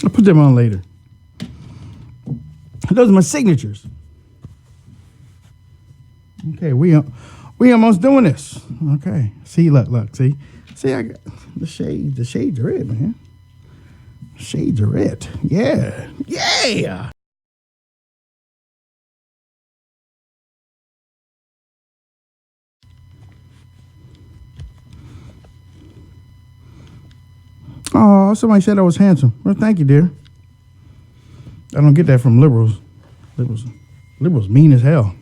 I'll put them on later. Those are my signatures. Okay, we almost doing this. Okay, see, look, see, I got the shades. The shades are it, man. Shades are it. Yeah. Oh, somebody said I was handsome. Well, thank you, dear. I don't get that from liberals. Liberals mean as hell.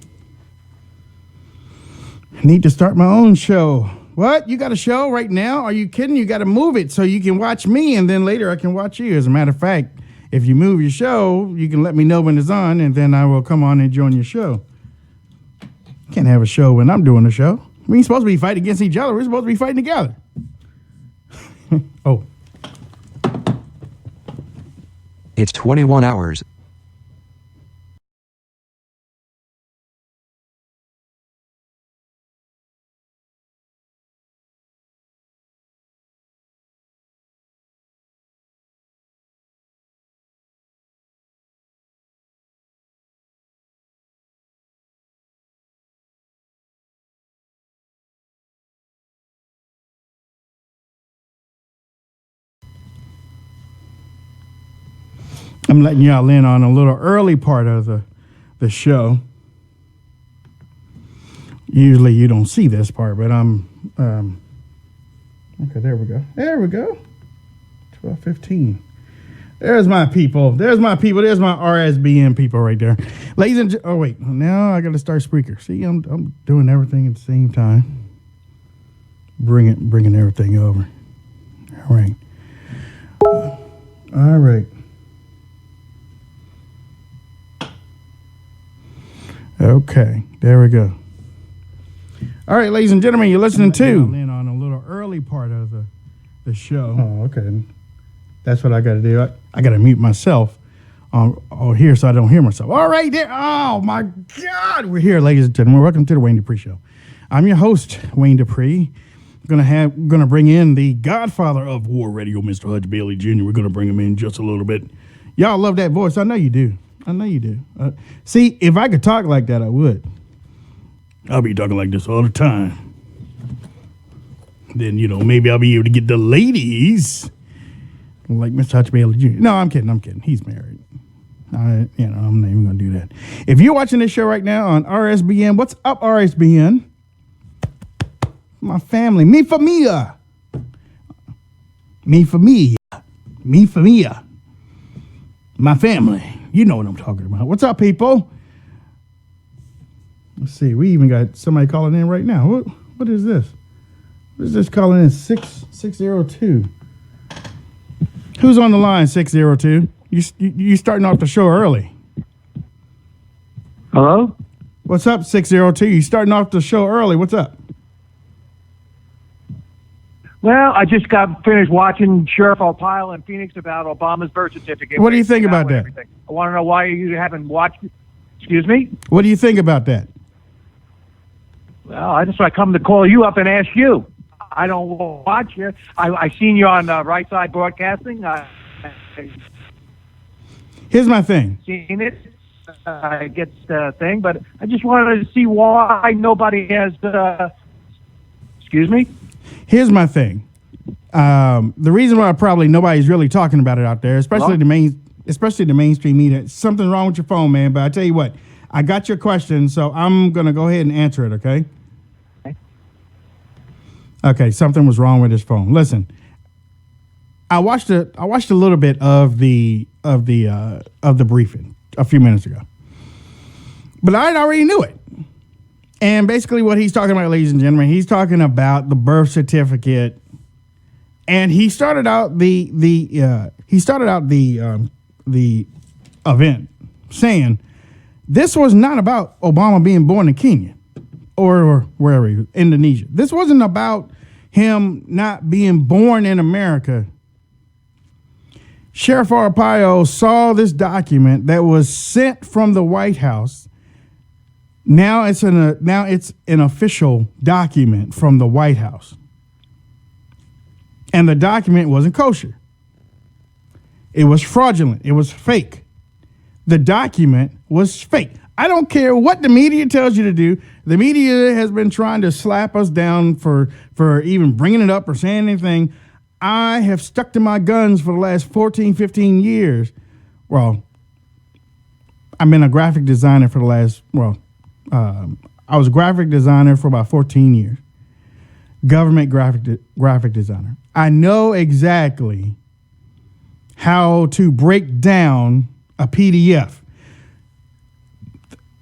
Need to start my own show. What? You got a show right now? Are you kidding? You got to move it so you can watch me, and then later I can watch you. As a matter of fact, if you move your show, you can let me know when it's on, and then I will come on and join your show. Can't have a show when I'm doing a show. We ain't supposed to be fighting against each other. We're supposed to be fighting together. Oh. It's 21 hours. I'm letting y'all in on a little early part of the show. Usually you don't see this part, but I'm okay, there we go. 12:15. There's my people. There's my RSBN people right there. Ladies and oh wait, now I gotta start Spreaker. See, I'm doing everything at the same time. Bringing everything over. All right. All right. Okay, there we go. All right, ladies and gentlemen, you're listening to in on a little early part of the show. Oh, okay. That's what I got to do. I got to mute myself on here so I don't hear myself. All right, there. Oh my God, we're here, ladies and gentlemen. Welcome to the Wayne Dupree Show. I'm your host, Wayne Dupree. Gonna bring in the godfather of war radio, Mr. Hutch Bailey Jr. We're gonna bring him in just a little bit. Y'all love that voice. I know you do. See, if I could talk like that, I would. I'll be talking like this all the time. Then, maybe I'll be able to get the ladies like Mr. Hutch Bailey Jr. No, I'm kidding. He's married. I'm not even going to do that. If you're watching this show right now on RSBN, what's up, RSBN? My family. Me for Mia. My family. You know what I'm talking about. What's up, people? Let's see. We even got somebody calling in right now. What is this? What is this calling in? 602. Who's on the line, 602? You starting off the show early. Hello? What's up, 602? You starting off the show early. What's up? Well, I just got finished watching Sheriff Arpaio in Phoenix about Obama's birth certificate. What do you think about that? I want to know why you haven't watched it. Excuse me? What do you think about that? Well, I come to call you up and ask you. I don't watch you. I seen you on Right Side Broadcasting. Here's my thing. Seen it. I get the thing, but I just wanted to see why nobody has... excuse me? Here's my thing. The reason why probably nobody's really talking about it out there, especially the mainstream media. Something's wrong with your phone, man. But I tell you what, I got your question, so I'm gonna go ahead and answer it. Okay. Okay. Something was wrong with his phone. Listen, I watched a little bit of the briefing a few minutes ago, but I already knew it. And basically what he's talking about, ladies and gentlemen, he's talking about the birth certificate. And he started out the event saying this was not about Obama being born in Kenya or wherever he was, Indonesia. This wasn't about him not being born in America. Sheriff Arpaio saw this document that was sent from the White House. Now it's an official document from the White House. And the document wasn't kosher. It was fraudulent. It was fake. The document was fake. I don't care what the media tells you to do. The media has been trying to slap us down for even bringing it up or saying anything. I have stuck to my guns for the last 14, 15 years. Well, I've been a graphic designer for the last, I was a graphic designer for about 14 years. Government graphic designer. I know exactly how to break down a PDF.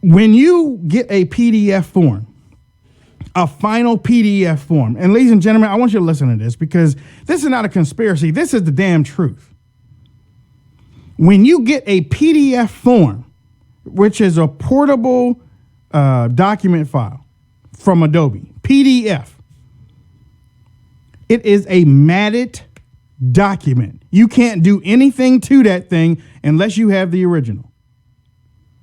When you get a PDF form, a final PDF form, and ladies and gentlemen, I want you to listen to this because this is not a conspiracy. This is the damn truth. When you get a PDF form, which is a portable document file from Adobe, PDF, it is a matted document. You can't do anything to that thing unless you have the original.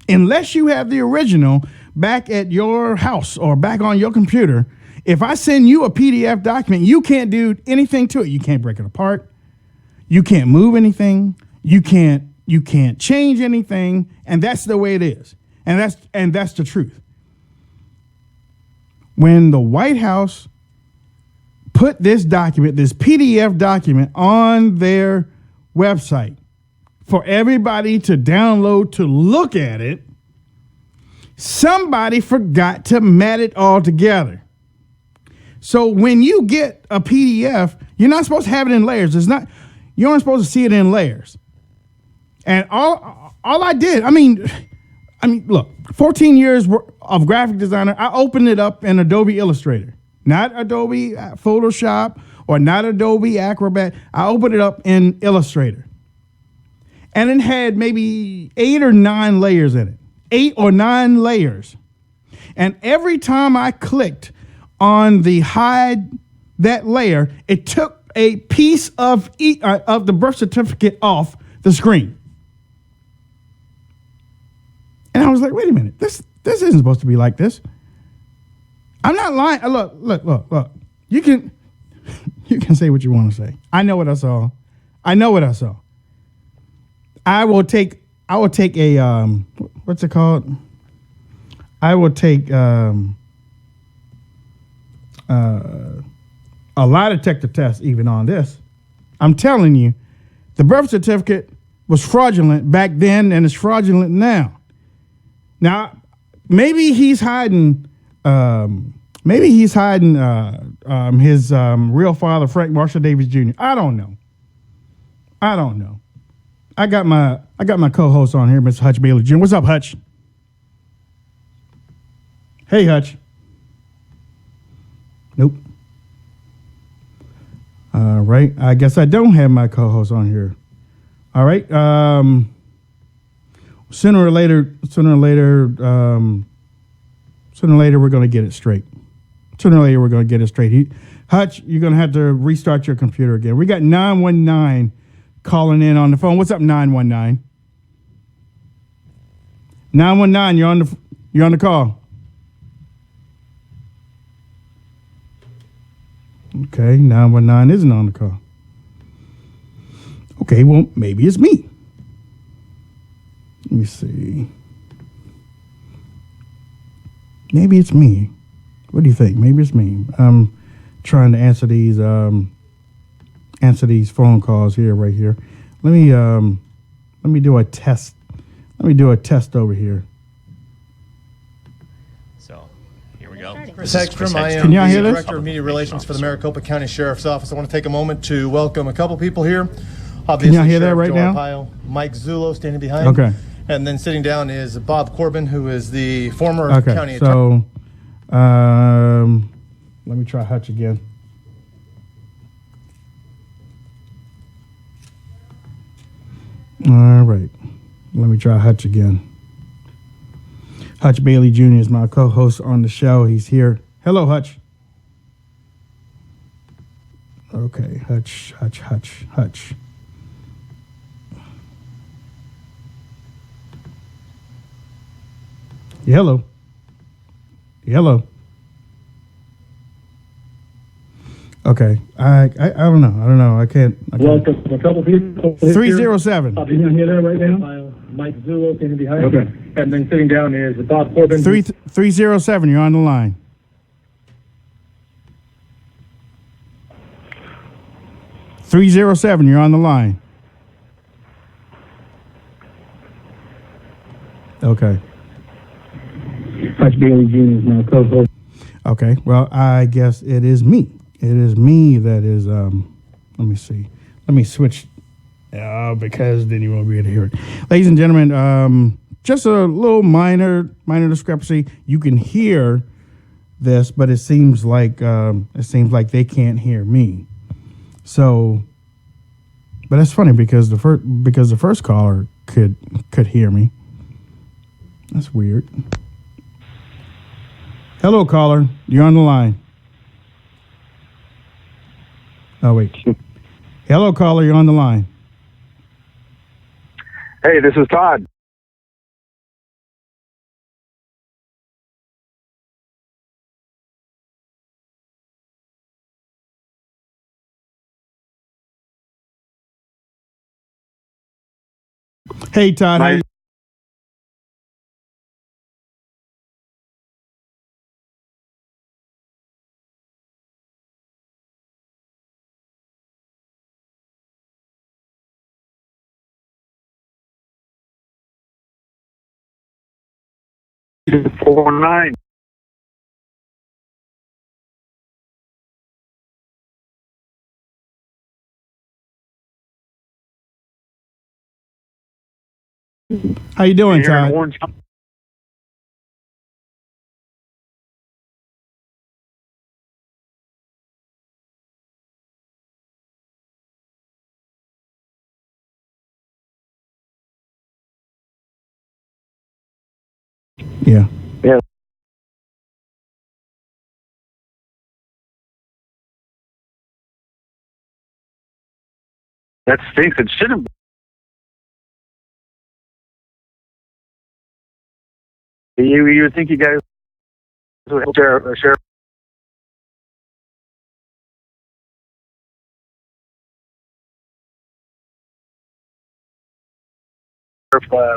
Unless you have the original back at your house or back on your computer, if I send you a PDF document, you can't do anything to it. You can't break it apart. You can't move anything. You can't change anything. And that's the way it is. And that's the truth. When the White House put this document, this PDF document on their website for everybody to download to look at it, somebody forgot to mat it all together. So when you get a PDF, you're not supposed to have it in layers. You aren't supposed to see it in layers. And all I did, I mean, look, 14 years of graphic designer, I opened it up in Adobe Illustrator, not Adobe Photoshop or not Adobe Acrobat. I opened it up in Illustrator. And it had maybe 8 or 9 layers in it. 8 or 9 layers. And every time I clicked on the hide that layer, it took a piece of the birth certificate off the screen. And I was like, wait a minute, this isn't supposed to be like this. I'm not lying. Look. You can say what you want to say. I know what I saw. I will take a what's it called? I will take a lie detector test even on this. I'm telling you, the birth certificate was fraudulent back then and it's fraudulent now. Now, maybe he's hiding his real father, Frank Marshall Davis Jr. I don't know. I got my co-host on here, Mr. Hutch Bailey Jr. What's up, Hutch? Hey, Hutch. Nope. All right. I guess I don't have my co-host on here. All right. Sooner or later, we're going to get it straight. Hutch, you're going to have to restart your computer again. We got 919 calling in on the phone. What's up, 919? 919, you're on the call. Okay, 919 isn't on the call. Okay, well, maybe it's me. Let me see. Maybe it's me. What do you think? Maybe it's me. I'm trying to answer these phone calls right here. Let me do a test. Let me do a test over here. So, here we go. Chris Hegstrom, I am the Director of Media Relations for the Maricopa County Sheriff's Office. I want to take a moment to welcome a couple people here. Obviously, can y'all hear that Sheriff right Joe now? Arpaio, Mike Zullo standing behind. Okay. And then sitting down is Bob Corbin, who is the former county attorney. So, let me try Hutch again. All right. Let me try Hutch again. Hutch Bailey Jr. is my co-host on the show. He's here. Hello, Hutch. Okay, Hutch. Hello. Okay. I don't know. I don't know. I can't. Welcome. A couple people. 307. Can you hear that right now? Mike Zulo standing behind. Okay. And then sitting down is Bob Corbin. 307. You're on the line. You're on the line. Okay. Hutch Bailey Jr. is my co-host. Okay. Well, I guess it is me. It is me that is. Let me see. Let me switch. Because then you won't be able to hear it. Ladies and gentlemen, just a little minor discrepancy. You can hear this, but it seems like they can't hear me. So, but that's funny because the first caller could hear me. That's weird. Hello, caller. You're on the line. Oh wait. Hello, caller. You're on the line. Hey, this is Todd. Hey, Todd. Nice. How you 49. How you doing, Here in Todd? Orange. Yeah. Yeah. That stinks. It shouldn't. You would think you guys would share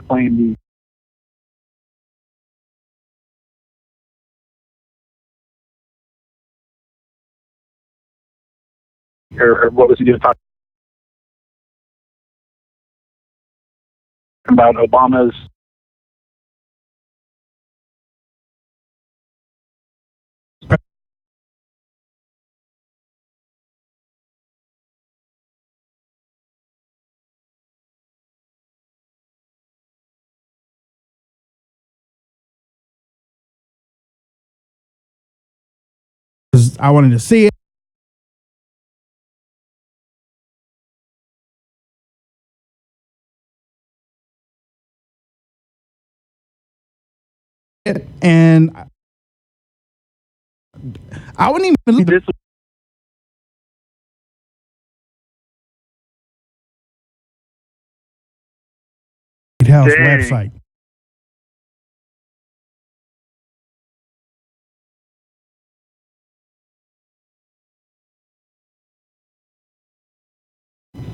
playing or what was he doing? Talking about Obama's. I wanted to see it, and I wouldn't even leave the This White House Dang. website.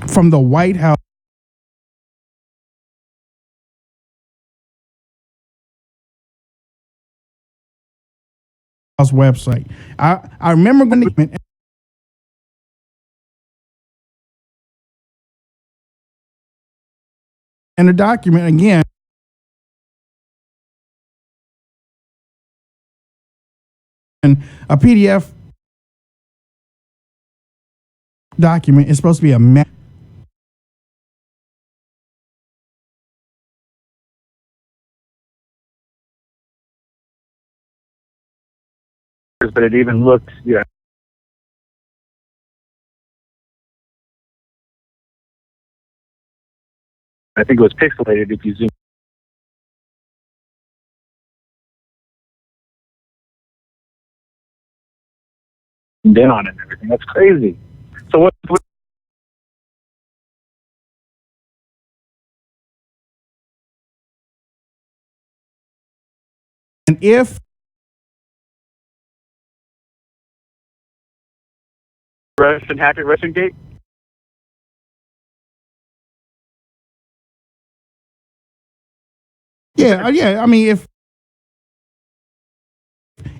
From the White House website. I remember when the and the document again. And a PDF document is supposed to be a but it even looked, yeah. I think it was pixelated if you zoom in on it and everything. That's crazy. So what and if Russian hacker, Russian Gate? Yeah, yeah. I mean,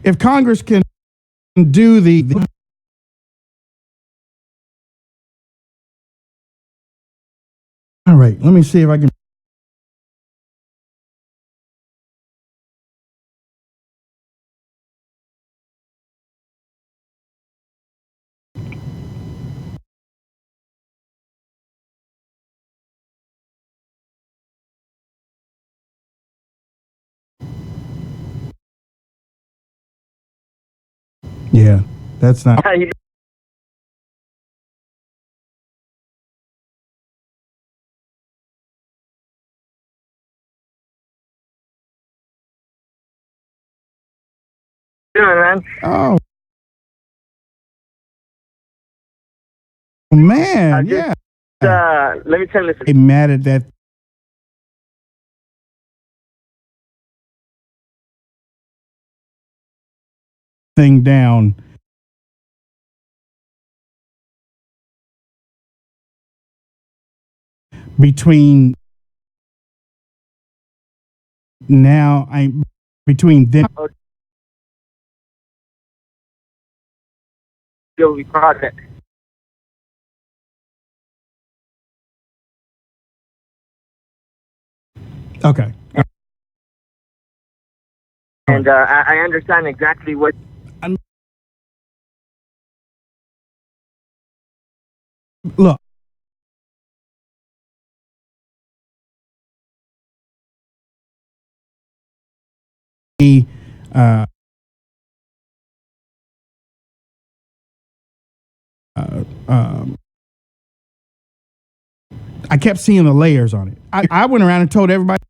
if Congress can do the all right, let me see if I can. Yeah, that's not. Man. Oh man, yeah. Let me tell you They mad at that thing down. Between now, between then. project. Okay. And I understand exactly what. Look. Uh, I kept seeing the layers on it. I went around and told everybody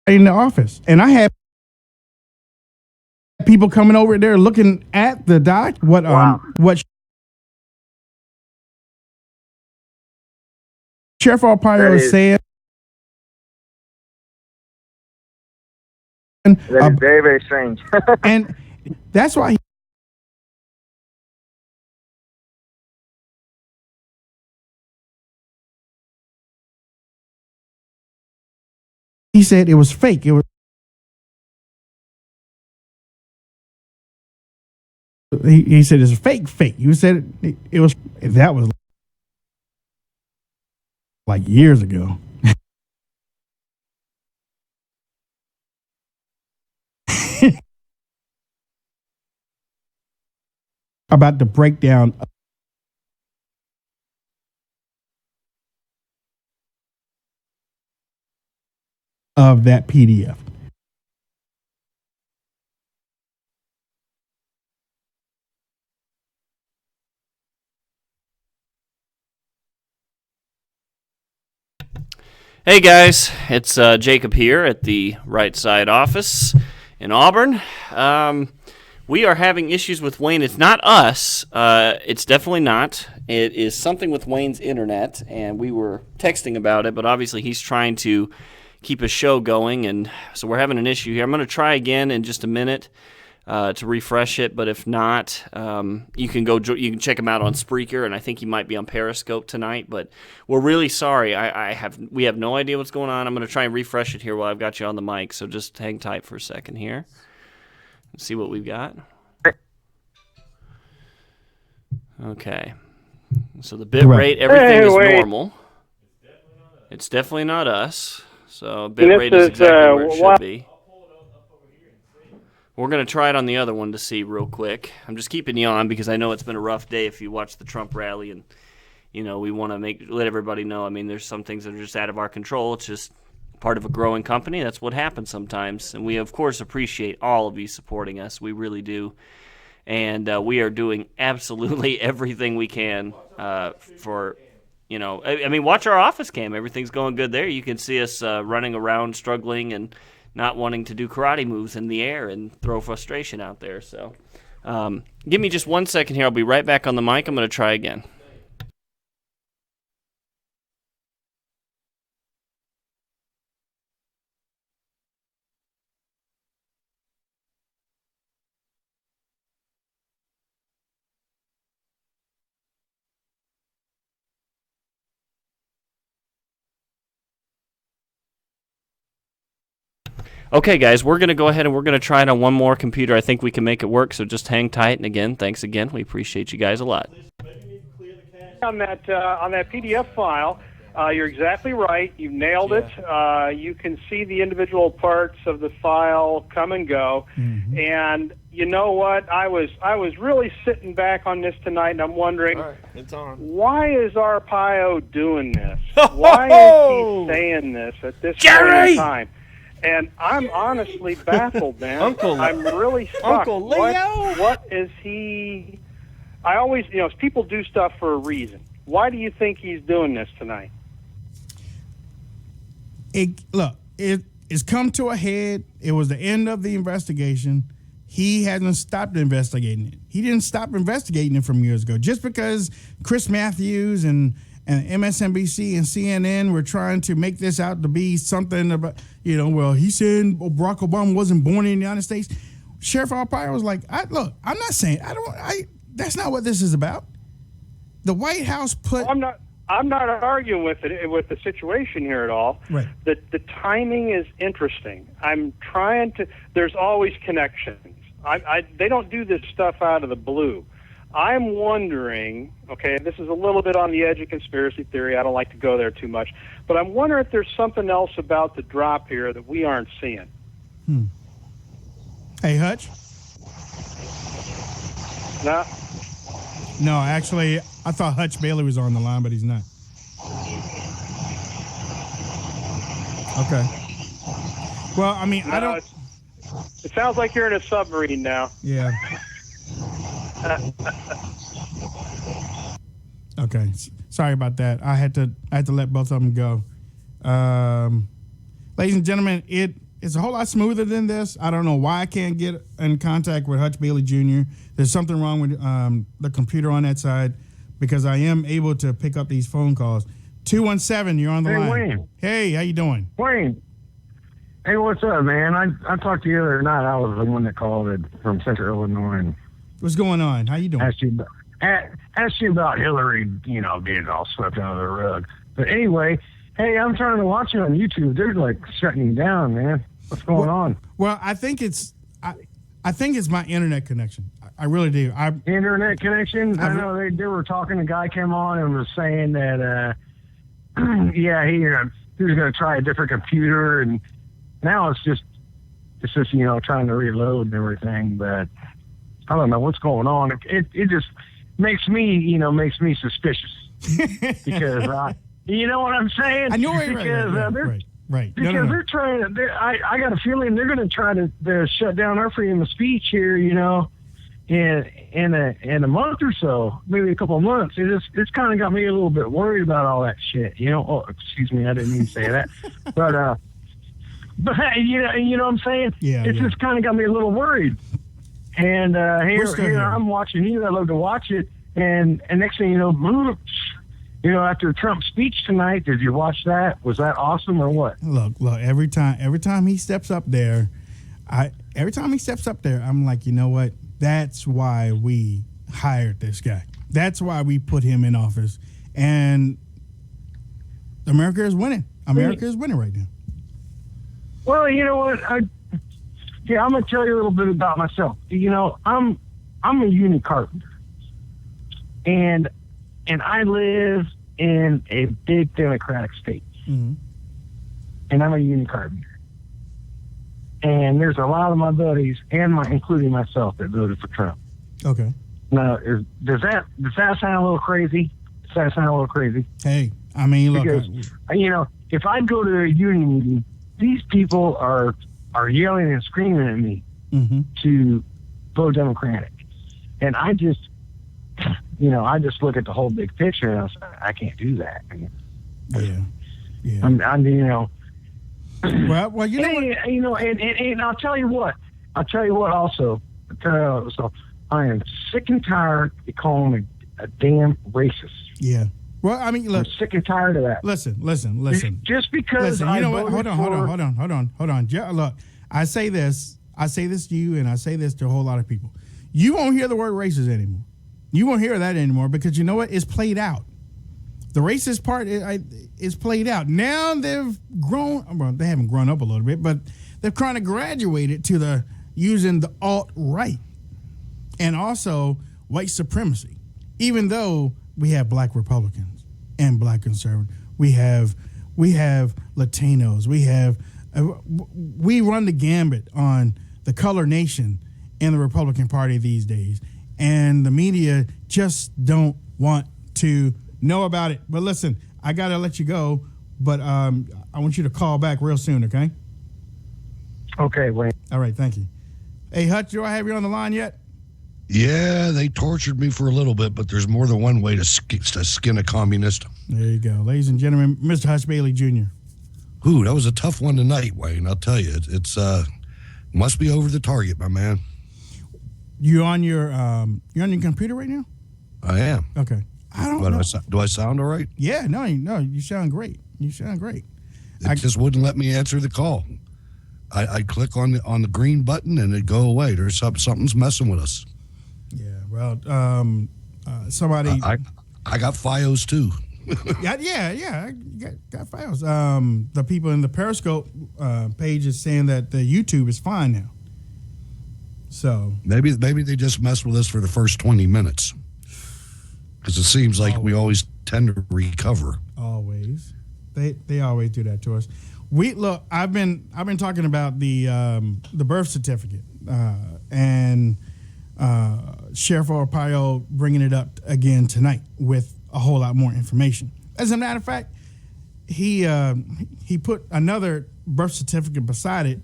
in the office, and I had people coming over there looking at the doc. What Sheriff Arpaio is saying. That is very, very strange. And that's why he said it was fake. It was. He said it's fake. You said it was. That was like years ago. About the breakdown of that PDF. Hey guys, it's Jacob here at the Right Side office in Auburn. We are having issues with Wayne. It's not us. It's definitely not. It is something with Wayne's internet, and we were texting about it, but obviously he's trying to keep a show going, and so we're having an issue here. I'm going to try again in just a minute to refresh it, but if not, you can check him out on Spreaker, and I think he might be on Periscope tonight, but we're really sorry. We have no idea what's going on. I'm going to try and refresh it here while I've got you on the mic, so just hang tight for a second here. Let's see what we've got. Okay. So the bit rate, everything is normal. It's definitely not us. So bit rate is exactly where it should be. We're going to try it on the other one to see real quick. I'm just keeping you on because I know it's been a rough day if you watch the Trump rally, and we want to let everybody know. I mean, there's some things that are just out of our control. It's just part of a growing company. That's what happens sometimes. And we, of course, appreciate all of you supporting us. We really do. And we are doing absolutely everything we can for, I mean, watch our office cam. Everything's going good there. You can see us running around, struggling, and not wanting to do karate moves in the air and throw frustration out there. So give me just 1 second here. I'll be right back on the mic. I'm going to try again. Okay, guys, we're going to go ahead and we're going to try it on one more computer. I think we can make it work, so just hang tight. And again, thanks again. We appreciate you guys a lot. On that PDF file, you're exactly right. You nailed it. You can see the individual parts of the file come and go. Mm-hmm. And you know what? I was really sitting back on this tonight, and I'm wondering, All right, it's on. why is Arpaio doing this? Why is he saying this at this point in time? And I'm honestly baffled, man. I'm really stuck. Uncle Leo? What is he? I always, people do stuff for a reason. Why do you think he's doing this tonight? It's come to a head. It was the end of the investigation. He hasn't stopped investigating it. He didn't stop investigating it from years ago. Just because Chris Matthews and MSNBC and CNN were trying to make this out to be something about, he said Barack Obama wasn't born in the United States. Sheriff Arpaio was like, I'm not saying, that's not what this is about. The White House put... I'm not arguing with the situation here at all. Right. The timing is interesting. I'm trying to... There's always connections. They don't do this stuff out of the blue. I'm wondering, okay, this is a little bit on the edge of conspiracy theory. I don't like to go there too much. But I'm wondering if there's something else about the drop here that we aren't seeing. Hey, Hutch? No, actually, I thought Hutch Bailey was on the line, but he's not. Okay. Well, I mean, I don't... It sounds like you're in a submarine now. Yeah. Okay. Sorry about that. I had to let both of them go. Ladies and gentlemen, it's a whole lot smoother than this. I don't know why I can't get in contact with Hutch Bailey Jr. There's something wrong with the computer on that side, because I am able to pick up these phone calls. 217, you're on the line. Wayne. Hey, how you doing? Wayne. Hey, what's up, man? I talked to you the other night. I was the one that called it from Central Illinois. And what's going on? How you doing? Asked you about Hillary, getting all swept under the rug. But anyway, hey, I'm trying to watch it on YouTube. They're like shutting you down, man. What's going on? Well, I think it's my internet connection. I really do. Internet connection? I know they were talking. A guy came on and was saying that, he was going to try a different computer, and now it's just trying to reload and everything. But I don't know what's going on. It just makes me suspicious because you know what I'm saying? I know right. Because they're trying to. I got a feeling they're going to try to shut down our freedom of speech here. In a month or so, maybe a couple of months. It's kind of got me a little bit worried about all that shit. Oh, excuse me, I didn't mean to say that, but you know what I'm saying? Yeah. It's just kind of got me a little worried. And here I'm watching you. I love to watch it. And next thing you know, after Trump's speech tonight, did you watch that? Was that awesome or what? Look, every time he steps up there, I'm like, you know what? That's why we hired this guy. That's why we put him in office. And America is winning. America is winning right now. Well, you know what? I'm going to tell you a little bit about myself. I'm a uni carpenter. And I live in a big Democratic state. Mm-hmm. And I'm a uni carpenter. And there's a lot of my buddies, including myself, that voted for Trump. Okay. Now, does that sound a little crazy? Hey, I mean, look. Because, if I go to a union meeting, these people are yelling and screaming at me to vote Democratic. And I just look at the whole big picture and I can't do that. Yeah. I'm Well, you know what? And I'll tell you what. Also, so I am sick and tired of calling me a damn racist. Yeah. Well, I mean, look. I'm sick and tired of that. Listen. Just because you know what? Hold on. Look, I say this to you, and I say this to a whole lot of people. You won't hear the word racist anymore. You won't hear that anymore because you know what? It's played out. The racist part is played out. Now they've grown. Well, they haven't grown up a little bit, but they're trying to graduate it to the using the alt-right and also white supremacy. Even though we have black Republicans and black conservatives, we have Latinos, we run the gambit on the color nation in the Republican Party these days, and the media just don't want to know about it. But listen, I gotta let you go, but I want you to call back real soon, okay? Okay, Wayne. All right, thank you. Hey, Hutch, do I have you on the line yet? Yeah, they tortured me for a little bit, but there's more than one way to skin a communist. There you go. Ladies and gentlemen, Mr. Hutch Bailey Jr. Ooh, that was a tough one tonight, Wayne. I'll tell you. It's must be over the target, my man. You're on your computer right now? I am. Okay. I don't know. Do I sound all right? Yeah, no, you sound great. You sound great. It just wouldn't let me answer the call. I click on the green button and it go away. There's something's messing with us. Yeah, well, somebody. I got FiOS too. yeah, I got FiOS. The people in the Periscope page is saying that the YouTube is fine now. So maybe they just messed with us for the first 20 minutes, because it seems like we always tend to recover. Always, they always do that to us. I've been talking about the birth certificate and Sheriff Arpaio bringing it up again tonight with a whole lot more information. As a matter of fact, he put another birth certificate beside it,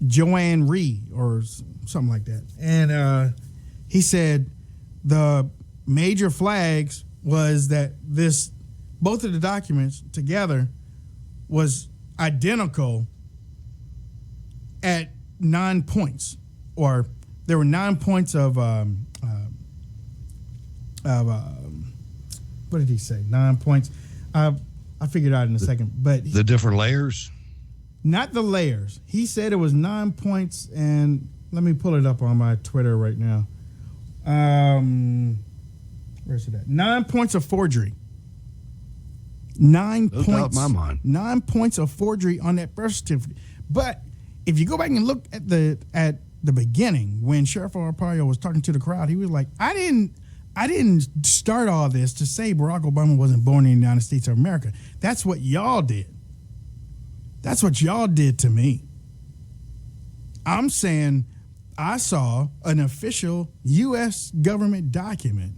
Joanne Reed or something like that, and he said the major flags was that both of the documents together was identical at 9 points, or there were 9 points of what did he say? 9 points. I figured it out in a second, but the different layers. Not the layers. He said it was 9 points, and let me pull it up on my Twitter right now. Where's it at? 9 points of forgery. 9 points. Out my mind. 9 points of forgery on that birth certificate. But if you go back and look at the beginning, when Sheriff Arpaio was talking to the crowd, he was like, I didn't start all this to say Barack Obama wasn't born in the United States of America. That's what y'all did. That's what y'all did to me. I'm saying I saw an official U.S. government document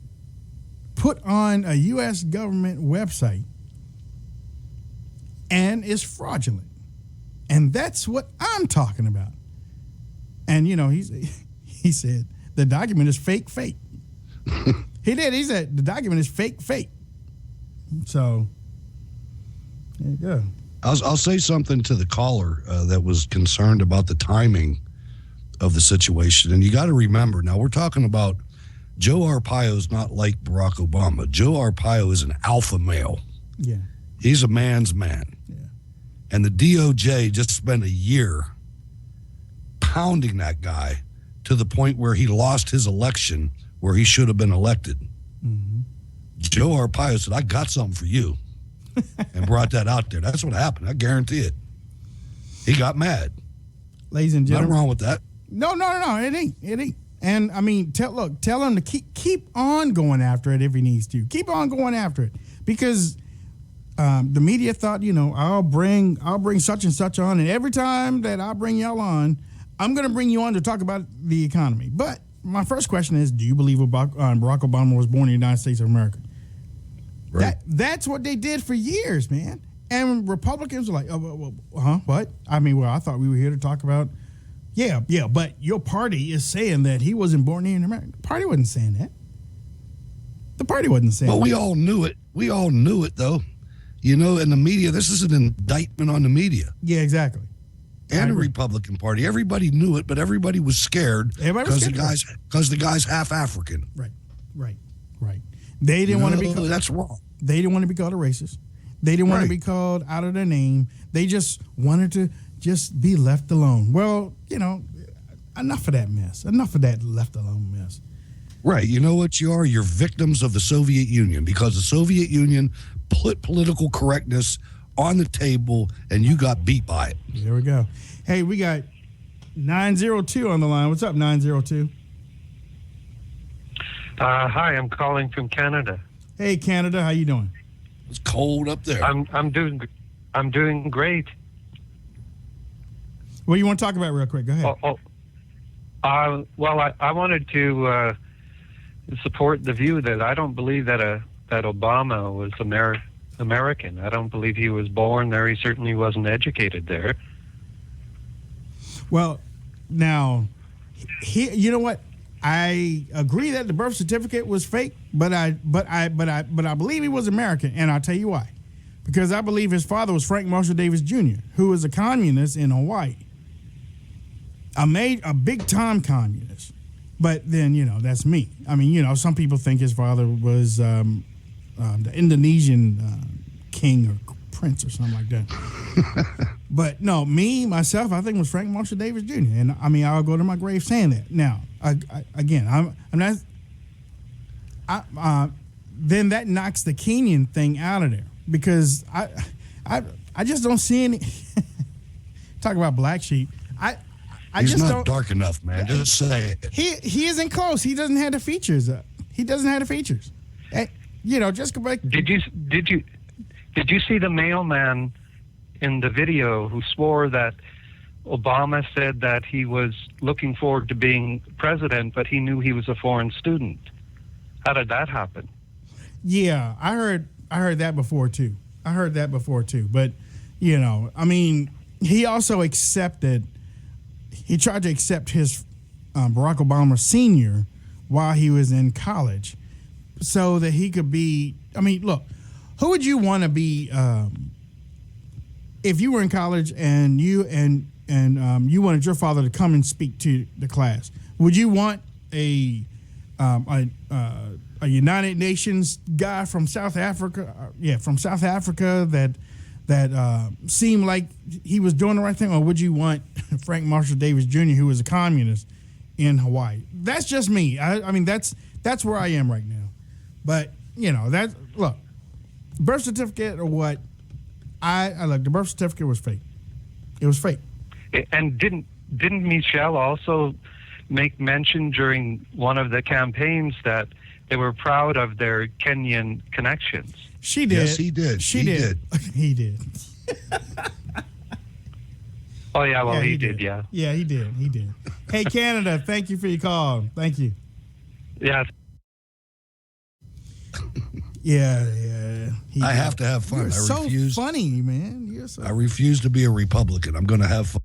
put on a U.S. government website, and it's fraudulent. And that's what I'm talking about. And, he said the document is fake. He did. He said the document is fake. So, there you go. I'll say something to the caller that was concerned about the timing of the situation. And you got to remember, now we're talking about Joe Arpaio's not like Barack Obama. Joe Arpaio is an alpha male. Yeah. He's a man's man. Yeah. And the DOJ just spent a year pounding that guy to the point where he lost his election where he should have been elected. Mm-hmm. Joe Arpaio said, I got something for you, and brought that out there. That's what happened. I guarantee it. He got mad. Ladies and gentlemen. Nothing wrong with that. No, it ain't. And I mean, tell him to keep on going after it if he needs to. Keep on going after it, because the media thought, I'll bring such and such on, and every time that I bring y'all on, I'm going to bring you on to talk about the economy. But my first question is, do you believe Barack Obama was born in the United States of America? Right. That's what they did for years, man. And Republicans were like, what? I mean, I thought we were here to talk about, yeah, but your party is saying that he wasn't born here in America. The party wasn't saying that. The party wasn't saying that. Well, we all knew it. We all knew it, though. And the media, this is an indictment on the media. Yeah, exactly. And the Republican Party. Everybody knew it, but everybody was scared because the guy's half African. Right. They didn't want to be called. That's wrong. They didn't want to be called a racist. They didn't want to be called out of their name. They just wanted to just be left alone. Well, enough of that mess. Enough of that left alone mess. Right. You know what you are? You're victims of the Soviet Union, because the Soviet Union put political correctness on the table, and you got beat by it. There we go. Hey, we got 902 on the line. What's up, 902? Hi, I'm calling from Canada. Hey, Canada, how you doing? It's cold up there. I'm doing great. What do you want to talk about real quick? Go ahead. Well, I wanted to support the view that I don't believe that Obama was American. I don't believe he was born there. He certainly wasn't educated there. Well, now, you know what? I agree that the birth certificate was fake, but I believe he was American, and I'll tell you why. Because I believe his father was Frank Marshall Davis Jr., who was a communist in Hawaii. A big time communist. But then, that's me. I mean, some people think his father was the Indonesian king or prince or something like that. But no, myself, I think it was Frank Marshall Davis Jr. And I'll go to my grave saying that. Now, I'm not. Then that knocks the Kenyan thing out of there because I just don't see any. Talk about black sheep. He's just not dark enough, man. Just say it. He isn't close. He doesn't have the features. He doesn't have the features. Just go back. Did you see the mailman in the video who swore that Obama said that he was looking forward to being president, but he knew he was a foreign student? How did that happen? Yeah, I heard that before too. But he also accepted. He tried to accept his Barack Obama Sr. while he was in college, so that he could be. Look, who would you want to be if you were in college and you wanted your father to come and speak to the class? Would you want a United Nations guy from South Africa? From South Africa that seemed like he was doing the right thing, or would you want Frank Marshall Davis Jr., who was a communist in Hawaii? That's just me. That's where I am right now. But look, birth certificate or what? The birth certificate was fake. It was fake. And didn't Michelle also make mention during one of the campaigns that they were proud of their Kenyan connections? She did. Yes, he did. She did. He did. Oh, yeah, well, he did, yeah. Yeah, he did. Hey, Canada, thank you for your call. Thank you. Yeah. Yeah. I have to have fun. You're so funny, man. You're so I refuse to be a Republican. I'm going to have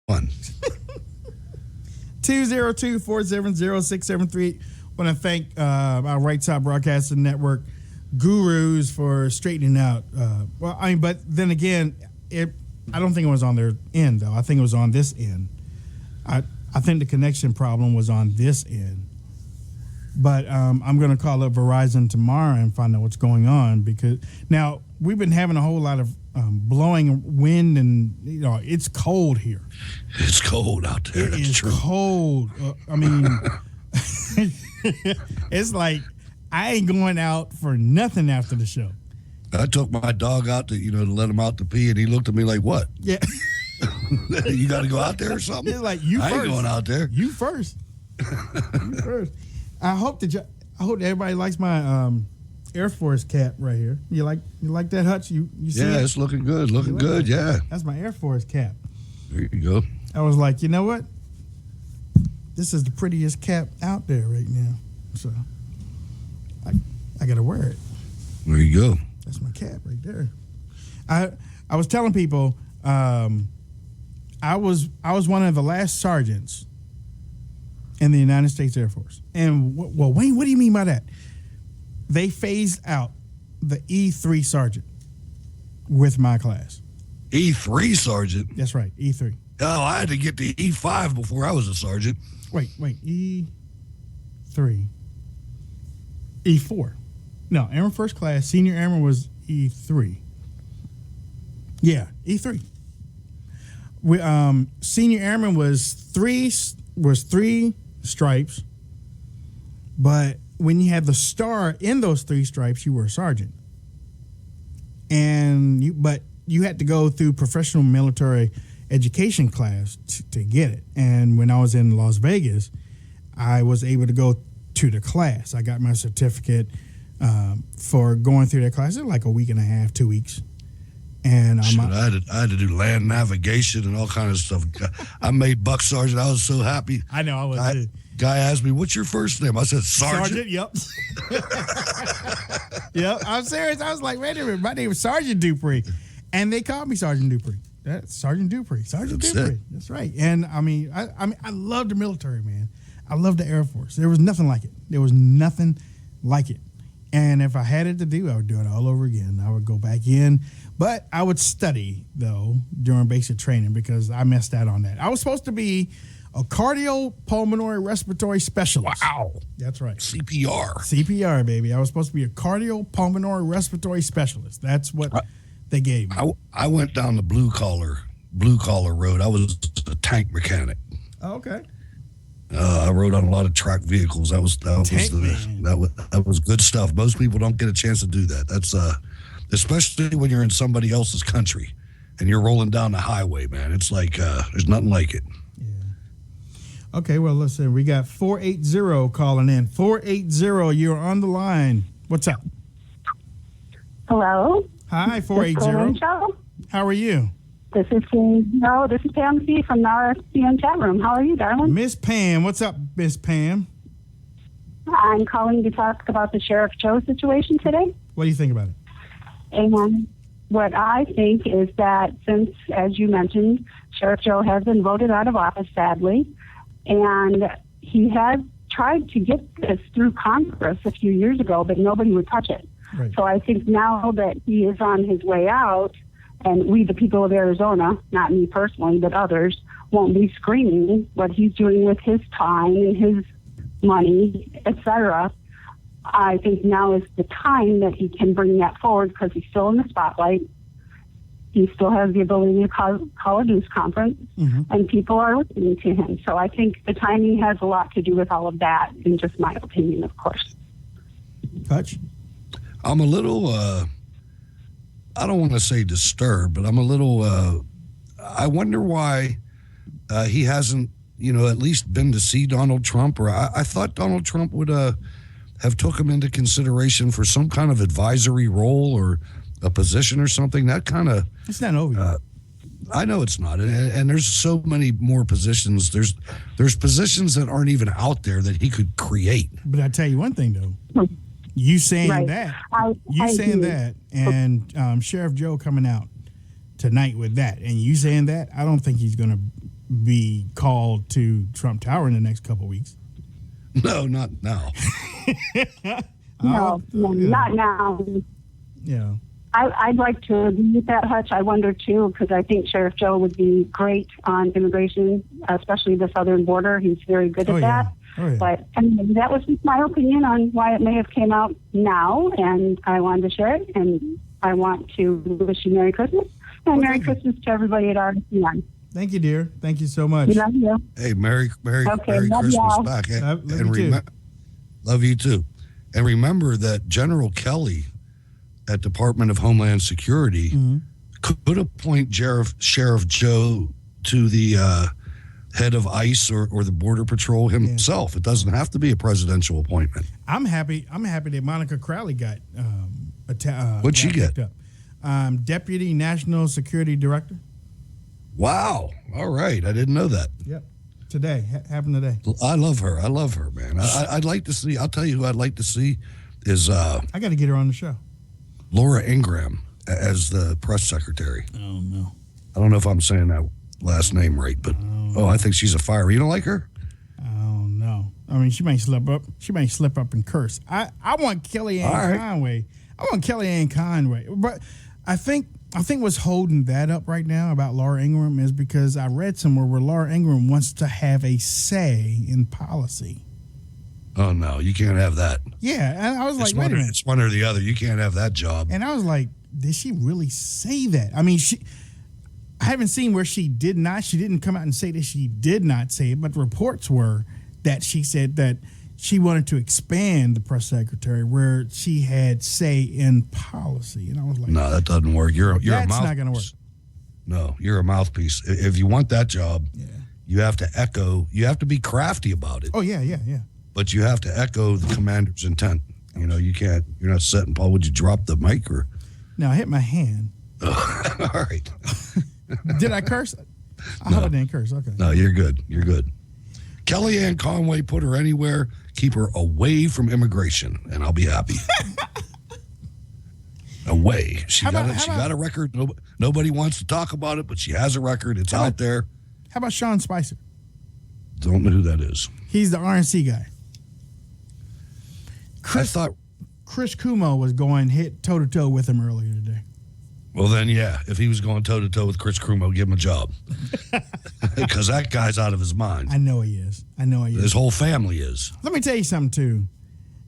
fun. 202-470-6738. Want to thank our Right Side Broadcasting Network gurus for straightening out. But then again, I don't think it was on their end, though. I think it was on this end. I think the connection problem was on this end. But I'm going to call up Verizon tomorrow and find out what's going on, because now we've been having a whole lot of blowing wind, and it's cold here. It's cold out there. It is cold. It's like I ain't going out for nothing after the show. I took my dog out to let him out to pee, and he looked at me like, "What? Yeah, you got to go out there or something?" It's like you I first. ain't going out there. You first. You first. I hope that everybody likes my Air Force cap right here. You like that, Hutch? You see it? It's looking good. Looking good. Yeah. That's my Air Force cap. There you go. I was like, you know what? This is the prettiest cap out there right now. So I got to wear it. There you go. That's my cap right there. I was telling people I was one of the last sergeants in the United States Air Force. And Wayne, what do you mean by that? They phased out the E3 sergeant with my class. E3 sergeant? That's right, E3. Oh, I had to get to E5 before I was a sergeant. Wait, E3. E4. No, Airman First Class, Senior Airman was E3. Yeah, E3. Senior Airman was three stripes, but when you had the star in those three stripes, you were a sergeant. but you had to go through professional military education class to get it. And when I was in Las Vegas, I was able to go to the class. I got my certificate for going through that class. It was like a week and a half, 2 weeks. And I had to do land navigation and all kind of stuff. I made buck sergeant. I was so happy. I know I was. Guy asked me, "What's your first name?" I said, "Sergeant." Yep. Yep. I'm serious. I was like, wait a minute, my name is Sergeant Dupree, and they called me Sergeant Dupree. That's Sergeant Dupree. Sergeant Dupree. That's right. And I mean, I love the military, man. I love the Air Force. There was nothing like it. There was nothing like it. And if I had it to do, I would do it all over again. I would go back in. But I would study, though, during basic training because I messed out on that. I was supposed to be a cardiopulmonary respiratory specialist. Wow. That's right. CPR. CPR, baby. I was supposed to be a cardiopulmonary respiratory specialist. That's what they gave me. I went down the blue collar road. I was a tank mechanic. Oh, okay. I rode on a lot of track vehicles. That was good stuff. Most people don't get a chance to do that. That's especially when you're in somebody else's country and you're rolling down the highway, man. It's like there's nothing like it. Yeah. Okay, well, listen, we got 480 calling in. 480, you're on the line. What's up? Hello. Hi, 480. How are you? This is Pam C. from the RSBN chat room. How are you, darling? Miss Pam, what's up, Miss Pam? I'm calling to talk about the Sheriff Joe situation today. What do you think about it? And what I think is that since, as you mentioned, Sheriff Joe has been voted out of office, sadly, and he had tried to get this through Congress a few years ago, but nobody would touch it. Right. So I think now that he is on his way out, and we, the people of Arizona, not me personally, but others, won't be screaming what he's doing with his time and his money, etc. I think now is the time that he can bring that forward because he's still in the spotlight. He still has the ability to call a news conference, and people are listening to him. So I think the timing has a lot to do with all of that, in just my opinion, of course. Hutch? I'm a little... I don't want to say disturbed, but I'm a little, I wonder why he hasn't, at least been to see Donald Trump, or I thought Donald Trump would have took him into consideration for some kind of advisory role or a position or something. That kind of... It's not over yet. I know it's not. And there's so many more positions. There's positions that aren't even out there that he could create. But I tell you one thing, though. You saying right. that, and Sheriff Joe coming out tonight with that, and you saying that, I don't think he's going to be called to Trump Tower in the next couple of weeks. No, not now. No, not now. Yeah. I'd like to agree with that, Hutch. I wonder, too, because I think Sheriff Joe would be great on immigration, especially the southern border. He's very good at that. Oh, yeah. But that was just my opinion on why it may have came out now, and I wanted to share it, and I want to wish you Merry Christmas, and Merry Christmas to everybody at RSBN. Thank you, dear. Thank you so much. We love you. Hey, Merry Christmas y'all. back. Love love you too. And remember that General Kelly at Department of Homeland Security could appoint Sheriff Joe to the head of ICE or the Border Patrol himself. Yeah. It doesn't have to be a presidential appointment. I'm happy that Monica Crowley got what'd she get? Deputy National Security Director. Wow. All right. I didn't know that. Yep. Today. Happened today. I love her, man. I'd like to see, I'll tell you who I'd like to see is... I got to get her on the show. Laura Ingraham as the press secretary. Oh, no. I don't know if I'm saying that last name right, but I think she's a fire. You don't like her? Oh, no. I mean, she may slip up. She may slip up and curse. I want Kellyanne Conway. I want Kellyanne Conway. But I think what's holding that up right now about Laura Ingraham is because I read somewhere where Laura Ingraham wants to have a say in policy. Oh, no, you can't have that. Yeah, and I was like, wait a minute. It's one or the other. You can't have that job. And I was like, did she really say that? I mean, I haven't seen where she did not. She didn't come out and say that she did not say it, but reports were that she said that she wanted to expand the press secretary where she had say in policy. And I was like, no, that doesn't work. You're a mouthpiece. That's not going to work. No, you're a mouthpiece. If you want that job, you have to echo. You have to be crafty about it. Oh, yeah. But you have to echo the commander's intent. You know, you can't. You're not setting. Paul, would you drop the mic or? No, I hit my hand. All right. Did I curse? I hope I didn't curse. Okay. No, you're good. You're good. Kellyanne Conway, put her anywhere. Keep her away from immigration, and I'll be happy. Away. She got a record. Nobody wants to talk about it, but she has a record. It's out there. How about Sean Spicer? Don't know who that is. He's the RNC guy. I thought Chris Cuomo was going hit toe-to-toe with him earlier today. Well, then, yeah, if he was going toe-to-toe with Chris Cuomo, give him a job. Because that guy's out of his mind. I know he is. His whole family is. Let me tell you something, too.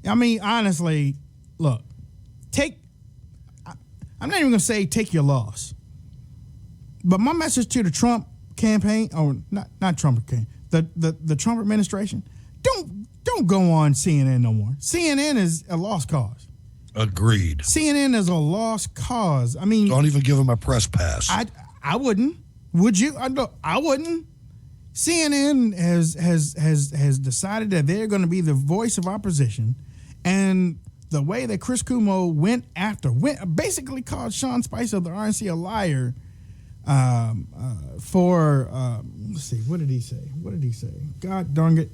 I mean, honestly, look, I'm not even going to say take your loss. But my message to the Trump campaign, or not Trump campaign, the Trump administration, don't go on CNN no more. CNN is a lost cause. Agreed. CNN is a lost cause. I mean, don't even give them a press pass. I wouldn't. Would you? I wouldn't. CNN has decided that they're going to be the voice of opposition, and the way that Chris Cuomo went basically called Sean Spicer of the RNC a liar. Let's see, what did he say? God darn it.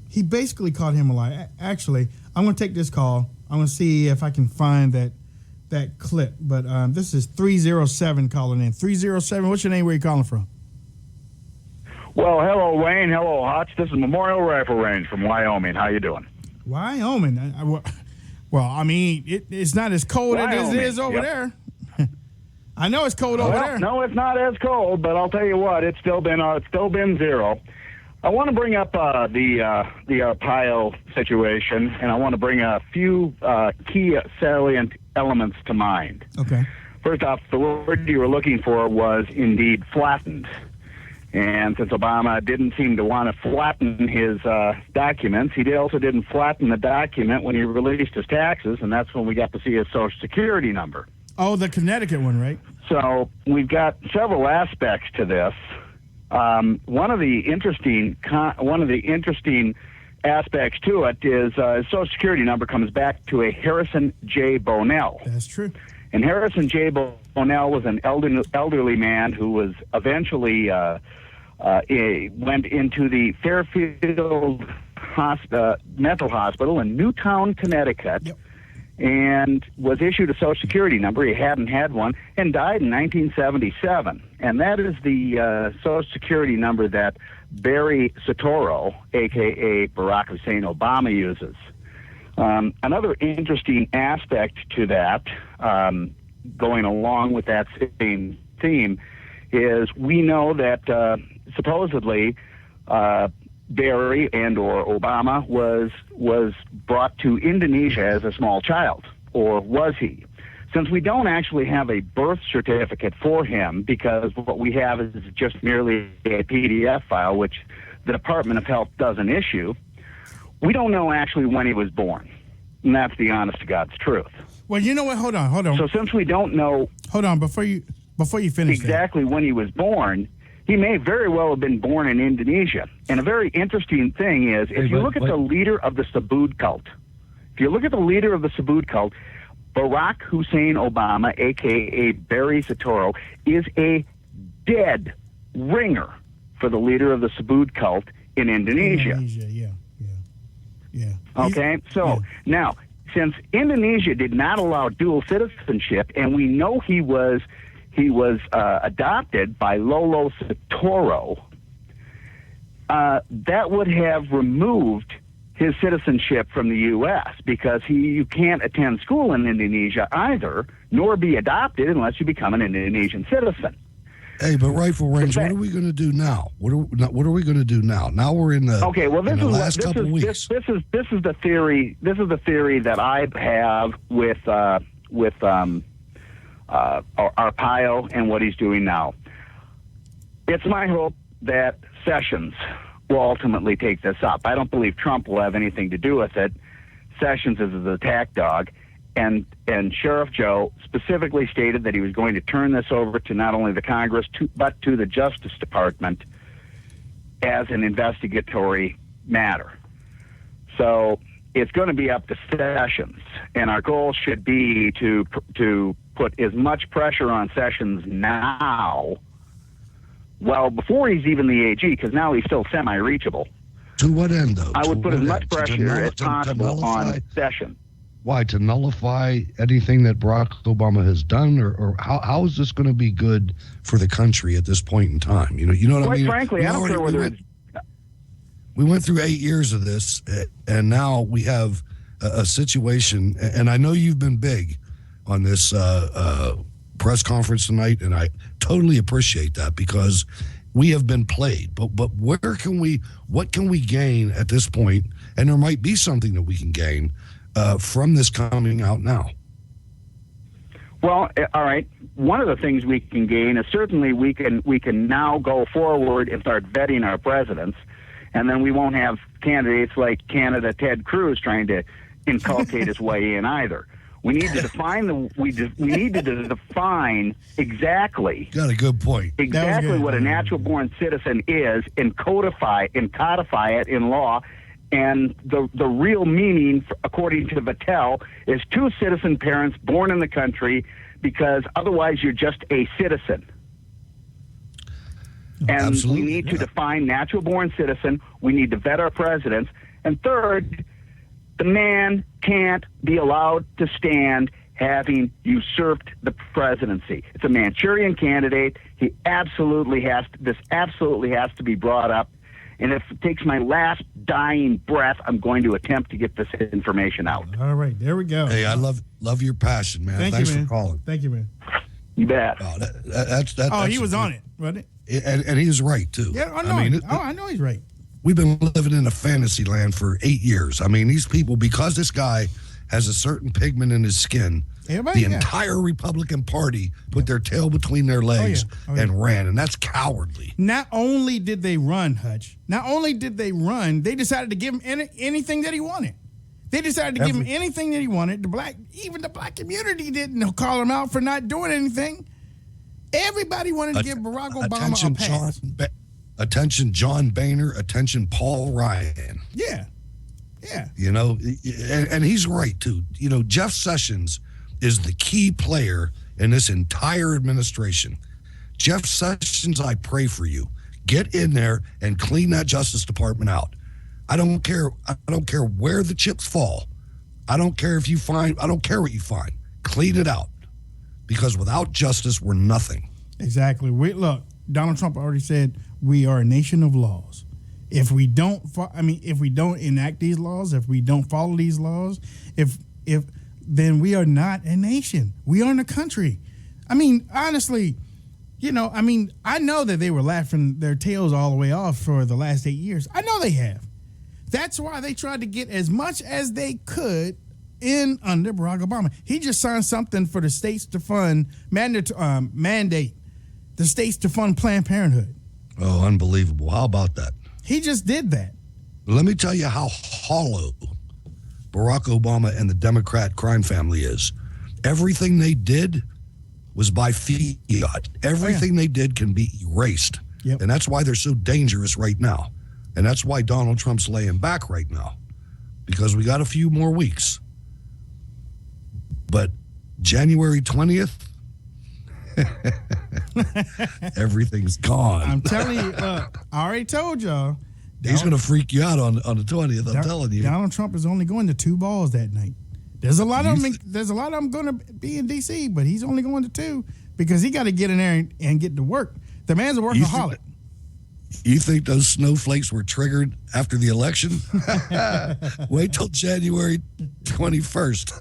He basically called him a liar. Actually, I'm going to take this call. I'm going to see if I can find that clip. But this is 307 calling in. 307, what's your name? Where you calling from? Well, hello, Wayne. Hello, Hutch. This is Memorial Rifle Range from Wyoming. How you doing? Wyoming? Well, I mean, it's not as cold as it is over there. I know it's cold over there. No, it's not as cold, but I'll tell you what, it's still been zero. I want to bring up the Arpaio situation, and I want to bring a few key salient elements to mind. Okay. First off, the word you were looking for was indeed flattened. And since Obama didn't seem to want to flatten his documents, he also didn't flatten the document when he released his taxes, and that's when we got to see his Social Security number. Oh, the Connecticut one, right? So we've got several aspects to this. One of the interesting aspects to it is his Social Security number comes back to a Harrison J. Bonnell. That's true. And Harrison J. Bonnell was an elderly man who was eventually went into the Fairfield Mental Hospital in Newtown, Connecticut. Yep. And was issued a Social Security number. He hadn't had one, and died in 1977. And that is the Social Security number that Barry Soetoro, a.k.a. Barack Hussein Obama, uses. Another interesting aspect to that, going along with that same theme, is we know that supposedly Barry and or Obama was brought to Indonesia as a small child, or was he? Since we don't actually have a birth certificate for him, because what we have is just merely a PDF file, which the Department of Health doesn't issue, we don't know actually when he was born. And that's the honest to God's truth. Well, you know what? Hold on. So since we don't know... Hold on, before you finish exactly when he was born, he may very well have been born in Indonesia. And a very interesting thing is, if you look at the leader of the Subud cult, Barack Hussein Obama, a.k.a. Barry Soetoro, is a dead ringer for the leader of the Subud cult in Indonesia. Yeah. Okay, so now, since Indonesia did not allow dual citizenship, and we know he was adopted by Lolo Soetoro, that would have removed his citizenship from the U.S. because you can't attend school in Indonesia either, nor be adopted unless you become an Indonesian citizen. Hey, but Rifle Range, what are we going to do now? What are we going to do now? Now we're in the last couple weeks. This is the theory. This is the theory that I have with Arpaio and what he's doing now. It's my hope that Sessions will ultimately take this up. I don't believe Trump will have anything to do with it. Sessions is his attack dog. And Sheriff Joe specifically stated that he was going to turn this over to not only the Congress, but to the Justice Department as an investigatory matter. So it's going to be up to Sessions, and our goal should be to put as much pressure on Sessions now, well, before he's even the AG, because now he's still semi-reachable. To what end, though? I would put as much pressure as possible on Sessions. Why? To nullify anything that Barack Obama has done, or how is this going to be good for the country at this point in time? You know what I mean? Quite frankly, I don't care whether it's... We went through 8 years of this, and now we have a situation, and I know you've been big on this press conference tonight, and I totally appreciate that because we have been played. But what can we gain at this point? And there might be something that we can gain from this coming out now. Well, all right. One of the things we can gain is certainly we can now go forward and start vetting our presidents, and then we won't have candidates like Canada Ted Cruz trying to inculcate his way in either. We need to define we need to define exactly. Got a good point. Exactly what a natural-born citizen is, and codify it in law. And the real meaning, according to Vattel, is two citizen parents born in the country, because otherwise you're just a citizen. And absolutely, we need to define natural-born citizen. We need to vet our presidents. And third, the man can't be allowed to stand having usurped the presidency. It's a Manchurian candidate. This absolutely has to be brought up. And if it takes my last dying breath, I'm going to attempt to get this information out. All right, there we go. Hey, I love your passion, man. Thanks for calling. Thank you, man. You bet. He was on it, wasn't it? And he was right, too. Yeah, I know he's right. We've been living in a fantasy land for 8 years. I mean, these people, because this guy has a certain pigment in his skin, the entire Republican Party put their tail between their legs and ran, and that's cowardly. Not only did they run, Hutch, they decided to give him anything that he wanted. They decided to give him anything that he wanted. Even the black community didn't call him out for not doing anything. Everybody wanted to give Barack Obama a pass. Attention John Boehner, attention Paul Ryan. Yeah. You know, and he's right, too. You know, Jeff Sessions is the key player in this entire administration. Jeff Sessions, I pray for you. Get in there and clean that Justice Department out. I don't care where the chips fall. I don't care what you find. Clean it out. Because without justice, we're nothing. Exactly. Look, Donald Trump already said we are a nation of laws. If we don't enact these laws, if we don't follow these laws, then we are not a nation. We aren't a country. I mean, honestly, I know that they were laughing their tails all the way off for the last 8 years. I know they have. That's why they tried to get as much as they could in under Barack Obama. He just signed something for the states to fund, mandate the states to fund Planned Parenthood. Oh, unbelievable. How about that? He just did that. Let me tell you how hollow Barack Obama and the Democrat crime family is. Everything they did was by fiat. Everything they did can be erased. Yep. And that's why they're so dangerous right now. And that's why Donald Trump's laying back right now. Because we got a few more weeks. But January 20th, everything's gone. I'm telling you, I already told y'all. He's going to freak you out on the 20th, I'm telling you. Donald Trump is only going to 2 balls that night. There's a lot of them going to be in D.C., but he's only going to 2 because he got to get in there and get to work. The man's a workaholic. You think those snowflakes were triggered after the election? Wait till January 21st.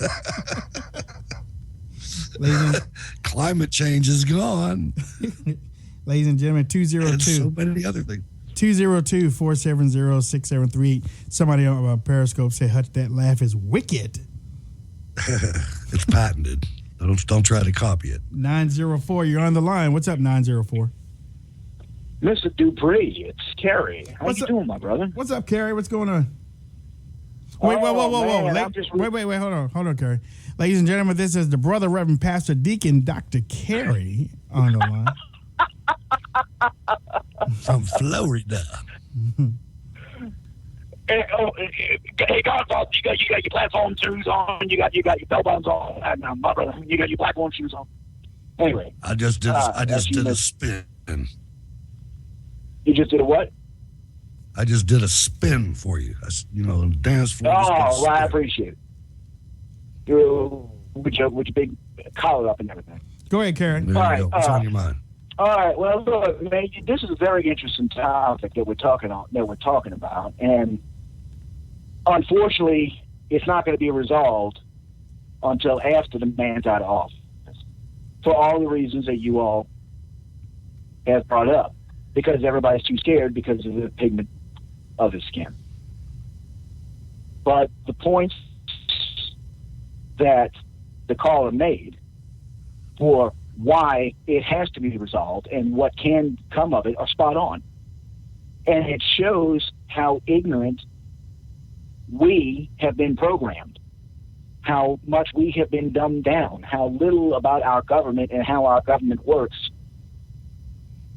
Climate change is gone. Ladies and gentlemen, 202. And so many other things. 202-470-6738. Somebody on Periscope said, Hutch, that laugh is wicked. It's patented. Don't try to copy it. 904, you're on the line. What's up, 904? Mr. Dupree, it's Kerry. How you doing, my brother? What's up, Kerry? What's going on? Wait, whoa. Wait, hold on, Kerry. Ladies and gentlemen, this is the Brother Reverend Pastor Deacon Dr. Kerry on the line. From Florida. Hey, Godfather, you got your platform shoes on. You got your bell bottoms on. Now, my brother, you got your platform shoes on. Anyway, I just did a spin. You just did a what? I just did a spin for you. Dance floor. Oh, well, I appreciate it. With your big collar up and everything. Go ahead, Karen. All right, what's on your mind? All right. Well, look, man, this is a very interesting topic that we're talking about, and unfortunately, it's not going to be resolved until after the man's out of office, for all the reasons that you all have brought up, because everybody's too scared because of the pigment of his skin. But the points that the caller made for why it has to be resolved and what can come of it are spot on. And it shows how ignorant we have been programmed, how much we have been dumbed down, how little about our government and how our government works.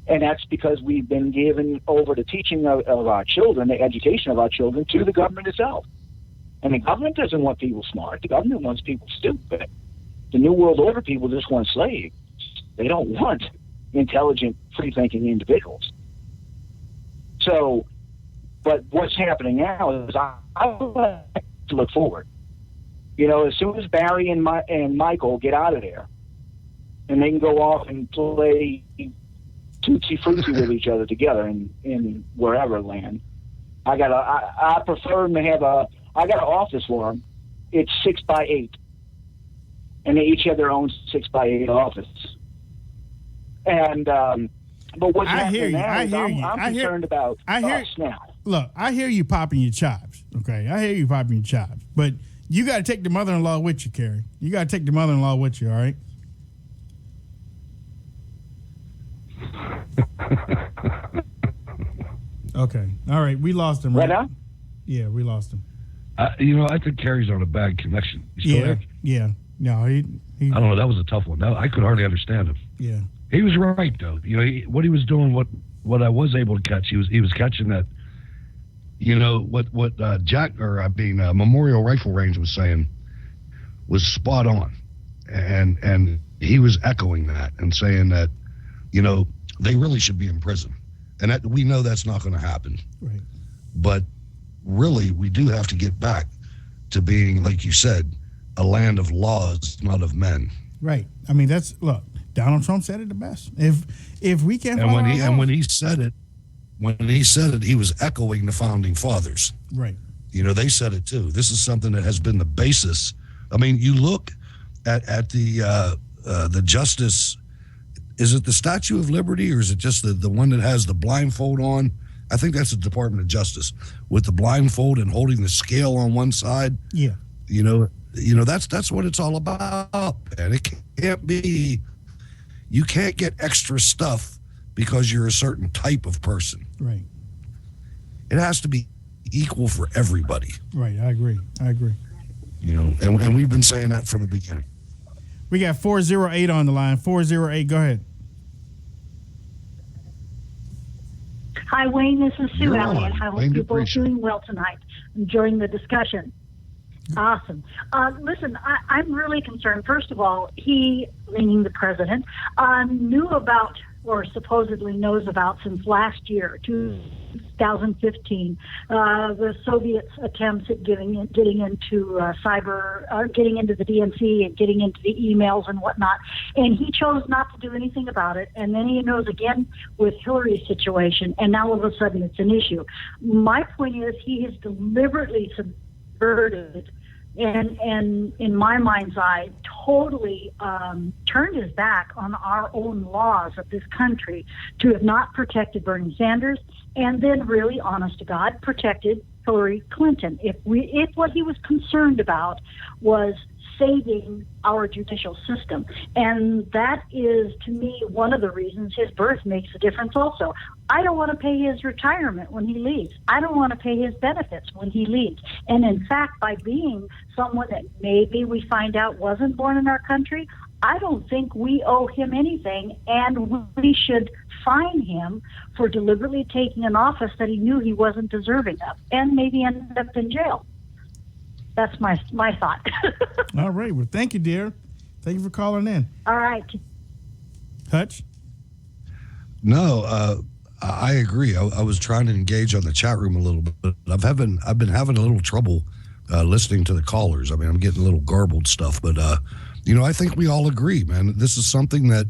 And that's because we've been given over the teaching of our children, the education of our children, to the government itself. And the government doesn't want people smart. The government wants people stupid. The New World Order people just want slaves. They don't want intelligent, free-thinking individuals. So, but what's happening now is I like to look forward. As soon as Barry and Michael get out of there, and they can go off and play Tootsie Fruity with each other together in wherever land, I prefer them to have I got an office for them. It's 6x8, and they each have their own 6x8 office. And but what's happening now is I'm concerned about us now. Look, I hear you popping your chops. Okay, I hear you popping your chops, but you got to take the mother-in-law with you, Kerry. You got to take the mother-in-law with you. All right. Okay. All right. We lost him. Right now? Yeah, we lost him. I think Kerry's on a bad connection. You still there? Yeah. No, he. I don't know. That was a tough one. I could hardly understand him. Yeah. He was right though. What he was doing, what I was able to catch, he was catching that. What Memorial Rifle Range was saying was spot on, and he was echoing that and saying that, they really should be in prison, and that we know that's not going to happen. Right. But really, we do have to get back to being, like you said, a land of laws, not of men. Right. I mean, look. Donald Trump said it the best. If we can't, when he said it, he was echoing the founding fathers. Right. They said it too. This is something that has been the basis. I mean, you look at the justice. Is it the Statue of Liberty, or is it just the one that has the blindfold on? I think that's the Department of Justice with the blindfold and holding the scale on one side. Yeah. That's what it's all about. And it can't be. You can't get extra stuff because you're a certain type of person. Right. It has to be equal for everybody. Right. I agree. And we've been saying that from the beginning. We got 408 on the line. 408, go ahead. Hi, Wayne. This is Sue Elliott. I hope you're both doing well tonight, enjoying the discussion. Awesome. Listen, I'm really concerned. First of all, he, meaning the president, knew about, or supposedly knows about, since last year, 2015, the Soviets' attempts at getting into getting into the DNC and getting into the emails and whatnot. And he chose not to do anything about it. And then he knows again with Hillary's situation, and now all of a sudden it's an issue. My point is he has deliberately subverted and in my mind's eye, totally turned his back on our own laws of this country to have not protected Bernie Sanders, and then really, honest to God, protected Hillary Clinton. If what he was concerned about was saving our judicial system. And that is, to me, one of the reasons his birth makes a difference also. I don't want to pay his retirement when he leaves. I don't want to pay his benefits when he leaves. And in fact, by being someone that maybe we find out wasn't born in our country, I don't think we owe him anything, and we should fine him for deliberately taking an office that he knew he wasn't deserving of, and maybe end up in jail. That's my thought. All right. Well, thank you, dear. Thank you for calling in. All right. Hutch? No, I agree. I was trying to engage on the chat room a little bit. I've been having a little trouble listening to the callers. I mean, I'm getting a little garbled stuff, but I think we all agree, man. This is something that,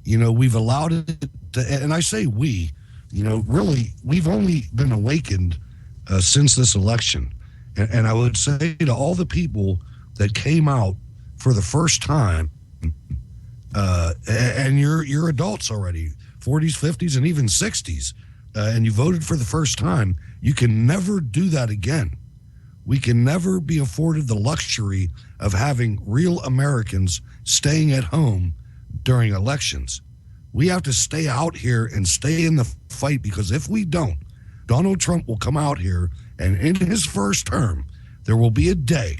we've allowed it to, and I say we, really, we've only been awakened since this election. And I would say to all the people that came out for the first time, and you're adults already, 40s, 50s, and even 60s, and you voted for the first time, you can never do that again. We can never be afforded the luxury of having real Americans staying at home during elections. We have to stay out here and stay in the fight, because if we don't, Donald Trump will come out here, and in his first term, there will be a day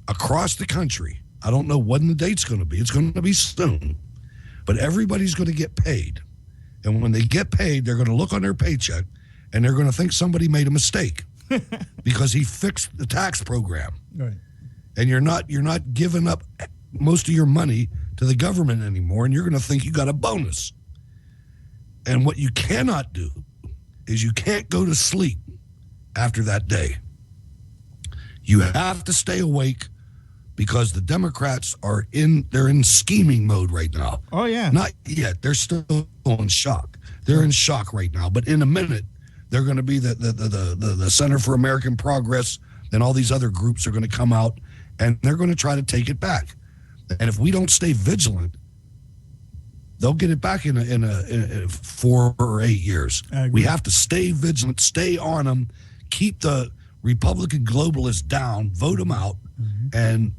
across the country. I don't know when the date's going to be. It's going to be soon. But everybody's going to get paid. And when they get paid, they're going to look on their paycheck, and they're going to think somebody made a mistake because he fixed the tax program. Right. And you're not giving up most of your money to the government anymore, and you're going to think you got a bonus. And what you cannot do is you can't go to sleep after that day. You have to stay awake, because the Democrats they're in scheming mode right now. Oh, yeah. Not yet. They're still in shock. They're in shock right now. But in a minute, they're going to be the Center for American Progress, and all these other groups are going to come out, and they're going to try to take it back. And if we don't stay vigilant, they'll get it back in 4 or 8 years. We have to stay vigilant, stay on them, keep the Republican globalists down, vote them out, and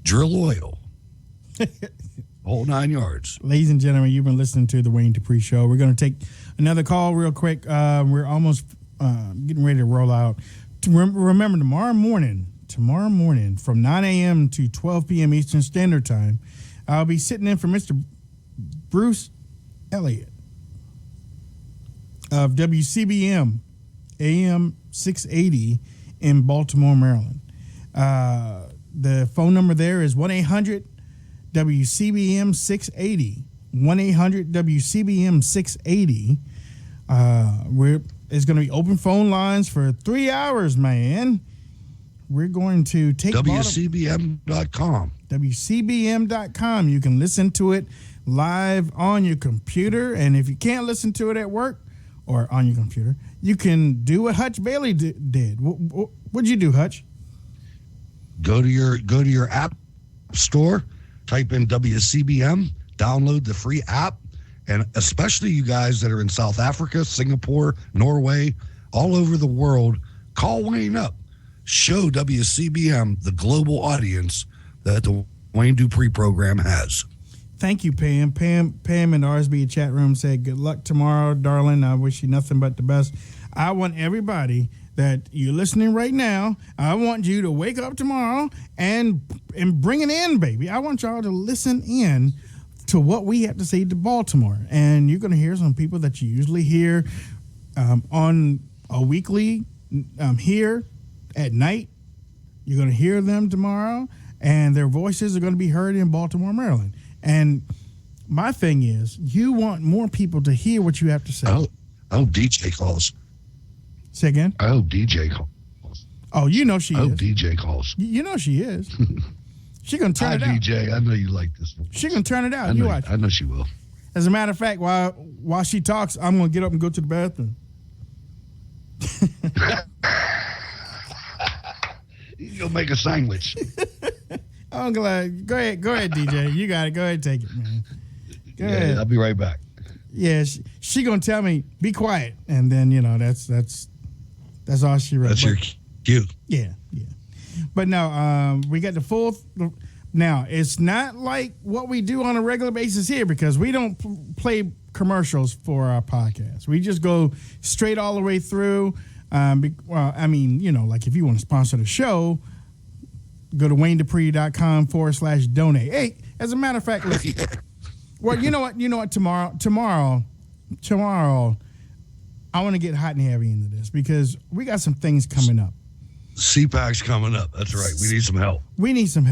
drill oil. Whole 9 yards. Ladies and gentlemen, you've been listening to the Wayne Dupree Show. We're going to take another call real quick. We're almost getting ready to roll out. Remember, tomorrow morning from 9 a.m. to 12 p.m. Eastern Standard Time, I'll be sitting in for Mr. Bruce Elliott of WCBM AM 680 in Baltimore, Maryland. The phone number there is 1-800-WCBM 680. 1-800-WCBM 680. It's going to be open phone lines for 3 hours, man. We're going to take WCBM.com. WCBM.com. You can listen to it live on your computer. And if you can't listen to it at work or on your computer, you can do what Hutch Bailey did. What'd you do, Hutch? Go to your app store, type in WCBM, download the free app, and especially you guys that are in South Africa, Singapore, Norway, all over the world, call Wayne up. Show WCBM the global audience that the Wayne Dupree program has. Thank you, Pam. Pam in the RSBN chat room said, good luck tomorrow, darling. I wish you nothing but the best. I want everybody that you're listening right now, I want you to wake up tomorrow and bring it in, baby. I want y'all to listen in to what we have to say to Baltimore. And you're going to hear some people that you usually hear on a weekly here at night. You're going to hear them tomorrow, and their voices are going to be heard in Baltimore, Maryland. And my thing is, you want more people to hear what you have to say. I hope DJ calls. Say again? I hope DJ calls. Oh, you know she is. I hope DJ calls. You know she is. She's going to turn it out. Hi, DJ. I know you like this one. She's going to turn it out. You watch. I know she will. As a matter of fact, while she talks, I'm going to get up and go to the bathroom. You'll make a sandwich. I'm glad. Go ahead, DJ. You got it. Go ahead and take it, man. Go ahead. I'll be right back. Yeah, she gonna tell me be quiet, and then that's That's all she wrote. That's your cue. Yeah. But no, we got the full. Now, it's not like what we do on a regular basis here because we don't play commercials for our podcast. We just go straight all the way through. Well, I mean, like if you want to sponsor the show, go to WayneDupree.com/donate. Hey, as a matter of fact, listen. Well, you know what? Tomorrow, I want to get hot and heavy into this because we got some things coming up. CPAC's coming up. That's right. We need some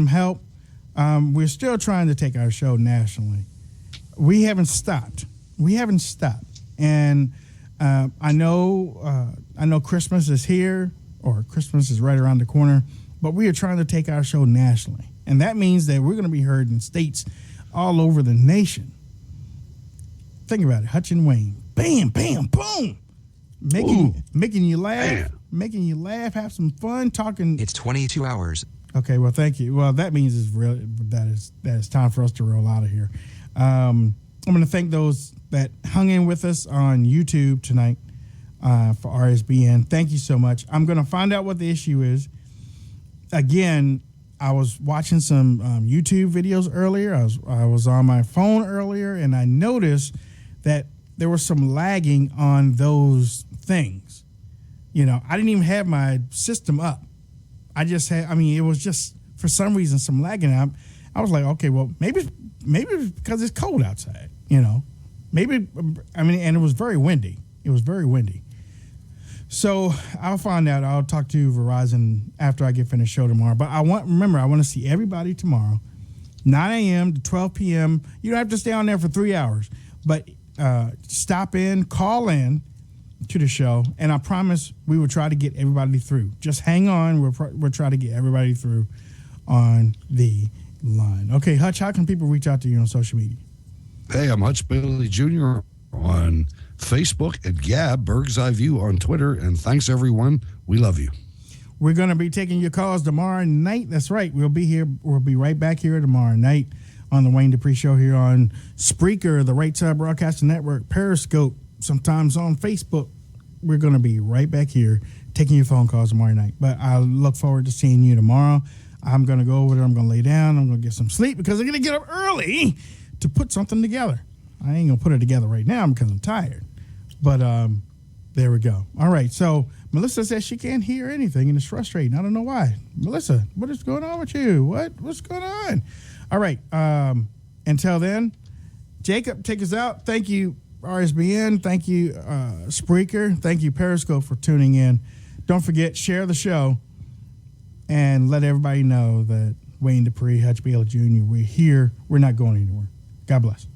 help. We're still trying to take our show nationally. We haven't stopped. And I know Christmas is here, or Christmas is right around the corner, but we are trying to take our show nationally. And that means that we're going to be heard in states all over the nation. Think about it. Hutch and Wayne. Bam, bam, boom. Making you laugh. Making you laugh, have some fun, talking. It's 22 hours. Okay, well, thank you. Well, that means that is time for us to roll out of here. I'm going to thank those that hung in with us on YouTube tonight for RSBN. Thank you so much. I'm going to find out what the issue is. Again, I was watching some YouTube videos earlier. I was on my phone earlier, and I noticed that there was some lagging on those things. I didn't even have my system up. It was just, for some reason, some lagging. I was like, okay, well, maybe it's because it's cold outside, Maybe, and it was very windy. So I'll find out. I'll talk to Verizon after I get finished show tomorrow. But I want to see everybody tomorrow, 9 a.m. to 12 p.m. You don't have to stay on there for 3 hours. But stop in, call in to the show, and I promise we will try to get everybody through. Just hang on. We'll try to get everybody through on the line. Okay, Hutch, how can people reach out to you on social media? Hey, I'm Hutch Bailey Jr. on Facebook and Gab, Berg's Eye View on Twitter. And thanks, everyone. We love you. We're going to be taking your calls tomorrow night. That's right. We'll be here. We'll be right back here tomorrow night on the Wayne Dupree Show here on Spreaker, the Right Side Broadcasting Network, Periscope, sometimes on Facebook. We're going to be right back here taking your phone calls tomorrow night. But I look forward to seeing you tomorrow. I'm going to go over there. I'm going to lay down. I'm going to get some sleep because I'm going to get up early to put something together. I ain't going to put it together right now because I'm tired. But there we go. All right. So Melissa says she can't hear anything and it's frustrating. I don't know why. Melissa, what is going on with you? What's going on? All right. Until then, Jacob, take us out. Thank you, RSBN. Thank you, Spreaker. Thank you, Periscope, for tuning in. Don't forget, share the show and let everybody know that Wayne Dupree, Hutch Bailey Jr., we're here. We're not going anywhere. God bless.